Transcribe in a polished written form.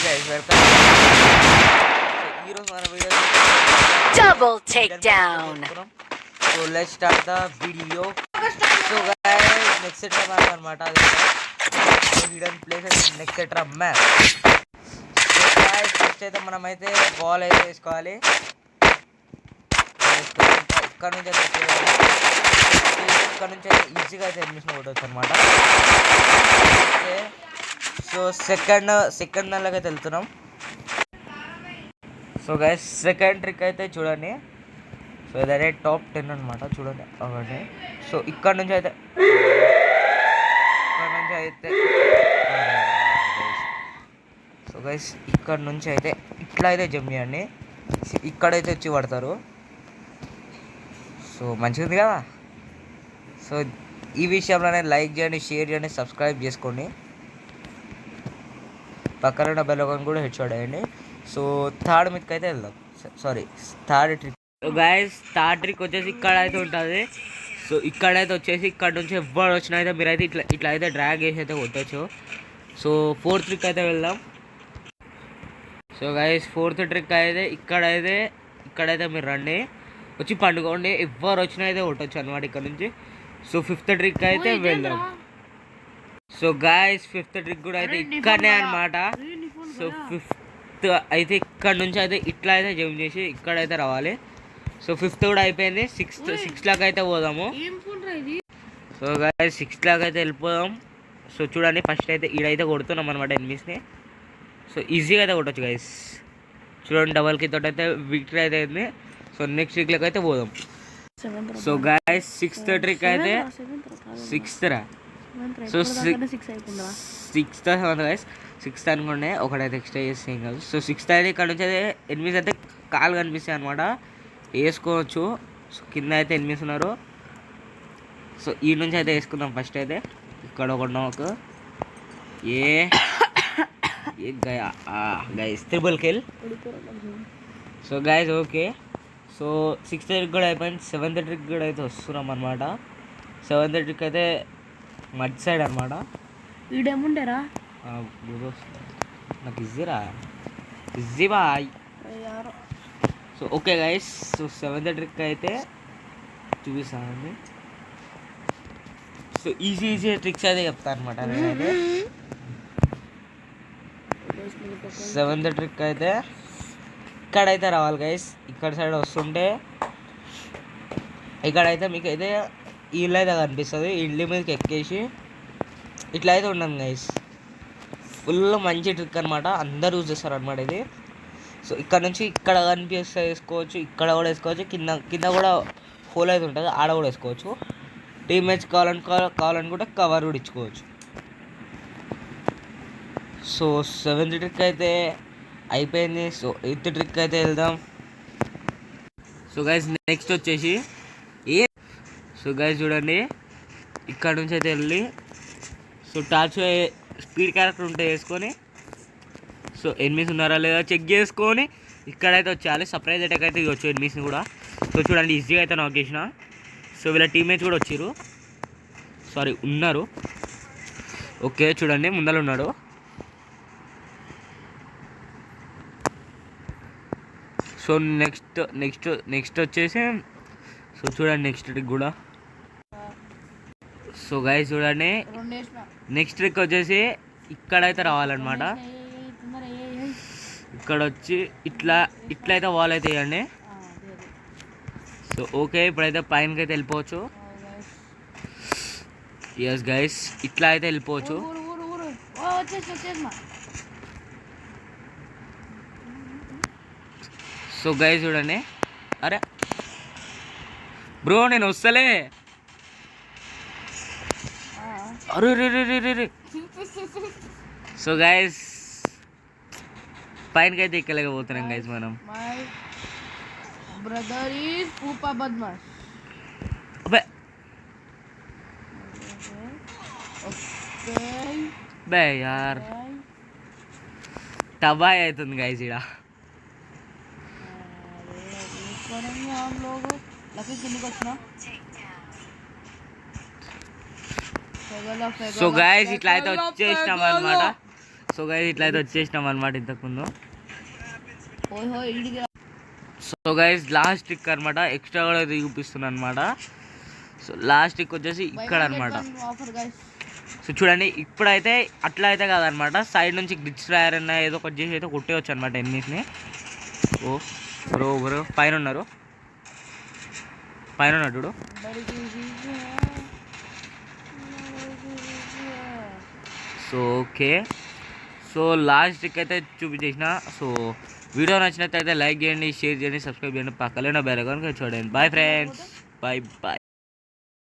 guys, welcome. ఈరోజు మన video double takedown. So let's start the video. So guys, next setup అన్నమాట అది hidden places next setup map. So guys first అయితే మనం అయితే ball అయితే వేసుకోవాలి. ఇక్కడ నుంచి అయితే ఈజీగా అయితే అడ్మిషన్ కొట్టవచ్చు అనమాట. సో సెకండ్ దానిలోకి అయితే వెళ్తున్నాం. సో గైస్ సెకండ్ ట్రిక్ అయితే చూడండి. సో ఇదే టాప్ 10 అనమాట. చూడండి ఒకటి. సో ఇక్కడ నుంచి అయితే సో గైస్ ఇక్కడ నుంచి అయితే ఇట్లా అయితే జంప్ చేయండి. ఇక్కడైతే వచ్చి పడతారు. సో మంచిగా ఉంది కదా. సో ఈ విషయంలోనే లైక్ చేయండి, షేర్ చేయండి, సబ్స్క్రైబ్ చేసుకోండి. పక్కన ఉన్న బెల్ ఐకాన్ కూడా హెడ్ షాట్ అయ్యండి. సో థర్డ్ మీదకి అయితే వెళ్దాం. Sorry third trick. Guys third trick వచ్చేసి ఇక్కడ అయితే ఉంటుంది. సో ఇక్కడైతే వచ్చేసి ఇక్కడ నుంచి ఎవరు వచ్చినా అయితే మీరైతే ఇట్లా అయితే డ్రాగ్ చేసి అయితే కొట్టచ్చు. సో ఫోర్త్ ట్రిక్ అయితే వెళ్దాం. సో గైస్ ఫోర్త్ ట్రిక్ అయితే ఇక్కడైతే మీరు రండి, వచ్చి పండుకోండి, ఎవరు వచ్చినా అయితే కొట్టచ్చు అనమాట ఇక్కడ నుంచి. సో ఫిఫ్త్ ట్రిక్ అయితే వెళ్దాం. సో గాయస్ ఫిఫ్త్ ట్రిక్ కూడా అయితే ఇక్కడనే అనమాట. సో ఫిఫ్త్ అయితే ఇక్కడ నుంచి అయితే ఇట్లా అయితే జంప్ చేసి ఇక్కడైతే రావాలి. సో ఫిఫ్త్ కూడా అయిపోయింది. సిక్స్త్ లాగా అయితే పోదాము. సో గాయస్ సిక్స్త్ లాగా అయితే వెళ్ళిపోదాం. సో చూడండి ఫస్ట్ అయితే ఈడైతే కొడుతున్నాం అనమాట ఎనిమిస్ని. సో ఈజీగా అయితే కొట్టచ్చు గైస్. చూడండి డబల్ కి తోటి అయితే విక్టరీ అయితే అయింది. సో నెక్స్ట్ ట్రిక్లోకి అయితే పోదాం. సో గాయస్ సిక్స్త్ ట్రిక్ అయితే సిక్స్త్ గైస్ సిక్స్త్ అనుకోండి, ఒకటైతే ఎక్స్ట్రా చేస్తే ఏం కాదు. సో సిక్స్త్ అయితే ఇక్కడ నుంచి అయితే ఎనిమిది అయితే కాలు కనిపిస్తాయి అనమాట, వేసుకోవచ్చు. సో కింద అయితే ఎనిమిది ఉన్నారు. సో ఈ నుంచి అయితే వేసుకుందాం. ఫస్ట్ అయితే ఇక్కడ ఒకటి నాకు guys triple kill. So guys okay. So sixth trick కూడా అయిపోయింది. సెవెంత్ ట్రిక్ కూడా అయితే వస్తున్నాం అనమాట. సెవెంత్ ట్రిక్ అయితే మడ్ సైడ్ అనమాట. ఈడేముంటారా నాకు ఇజ్జీ బాయ్. So okay guys. So seventh trick అయితే చూపిస్తానండి. సో ఈజీ ట్రిక్స్ అయితే చెప్తాను అనమాట నేనైతే. సెవెంత్ ట్రిక్ అయితే ఇక్కడైతే రావాలి గైస్. ఇక్కడ సైడ్ వస్తుంటే ఇక్కడైతే మీకు అయితే ఇల్లు అయితే కనిపిస్తుంది. ఇల్లు మీదకి ఎక్కేసి ఇట్లా అయితే ఉన్నాం గైస్. ఫుల్ మంచి ట్రిక్ అనమాట, అందరు యూజ్ చేస్తారు అనమాట ఇది. సో ఇక్కడ నుంచి ఇక్కడ కనిపిస్తే వేసుకోవచ్చు, ఇక్కడ కూడా వేసుకోవచ్చు, కింద కూడా హోల్ అయితే ఉంటుంది, ఆడ కూడా వేసుకోవచ్చు. టీమ్మేట్స్ కావాలని కూడా కవర్ కూడా ఇచ్చుకోవచ్చు. సో సెవెంత్ ట్రిక్ అయితే అయిపోయింది. సో ఎయిత్ ట్రిక్ అయితే వెళ్దాం. సో గైస్ నెక్స్ట్ వచ్చేసి సో గైస్ చూడండి ఇక్కడ నుంచి అయితే వెళ్ళి సో టార్చ్ స్పీడ్ క్యారెక్టర్ ఉంటే వేసుకొని సో ఎనిమిస్ ఉన్నారా లేదా చెక్ చేసుకొని ఇక్కడైతే వచ్చేయాలి. సర్ప్రైజ్ అటాక్ అయితే ఇవ్వచ్చు ఎనిమిస్ని కూడా. సో చూడండి ఈజీగా అయితే నాక్ చేసిన. సో వీళ్ళ టీమ్మేట్స్ కూడా వచ్చారు, ఉన్నారు. ఓకే చూడండి ముందర ఉన్నాడు. సో నెక్స్ట్ వచ్చేసి సో చూడండి నెక్స్ట్ ట్రిక్ కూడా. సో గైస్ చూడండి నెక్స్ట్ ట్రిక్ వచ్చేసి ఇక్కడైతే రావాలన్నమాట. ఇక్కడ వచ్చి ఇట్లా అయితే వాల్ అయితే వేయండి. సో ఓకే ఇప్పుడైతే పైనకి అయితే వెళ్ళిపోవచ్చు. ఎస్ గైస్ ఇట్లా అయితే వెళ్ళిపోవచ్చు. సో గైస్ చూడండి. అరే బ్రో నేను వస్తలే. అరే సో గైస్ పైనకి అయితే ఎక్కలేకపోతున్నాం గైస్ మనం. బ్రదర్ ఈజ్ పూపా బద్మాష్. బే యార్ తబాయ్ అవుతుంది గైస్ ఇక్కడ. సో గైస్ ఇట్లా అయితే వచ్చేసినాం అనమాట. సో గైస్ ఇట్లా అయితే వచ్చేసినాం అనమాట ఇంతకుముందు. ఓయ్ హోయ్ ఈడికి సో గైస్ లాస్ట్ ట్రిక్ అనమాట, ఎక్స్ట్రా కూడా అయితే చూపిస్తున్నాను అనమాట. సో లాస్ట్ ట్రిక్ వచ్చేసి ఇక్కడ అనమాట. Offer guys. సో చూడండి ఇప్పుడైతే అట్లా అయితే కాదనమాట, సైడ్ నుంచి గ్లిచ్ రాయర్ అన్న ఏదో ఒకటి చేసి అయితే కొట్టేయచ్చు అనమాట ఎనిమిస్ని. ఓ బ్రో పైన ఉన్నారు చూడు. So okay, so last trick అయితే చూపించేసిన. సో వీడియో నచ్చినట్లయితే లైక్ చేయండి, షేర్ చేయండి, సబ్స్క్రైబ్ చేయండి, పక్కన బెల్ ఐకాన్ చూడండి. Bye friends, bye.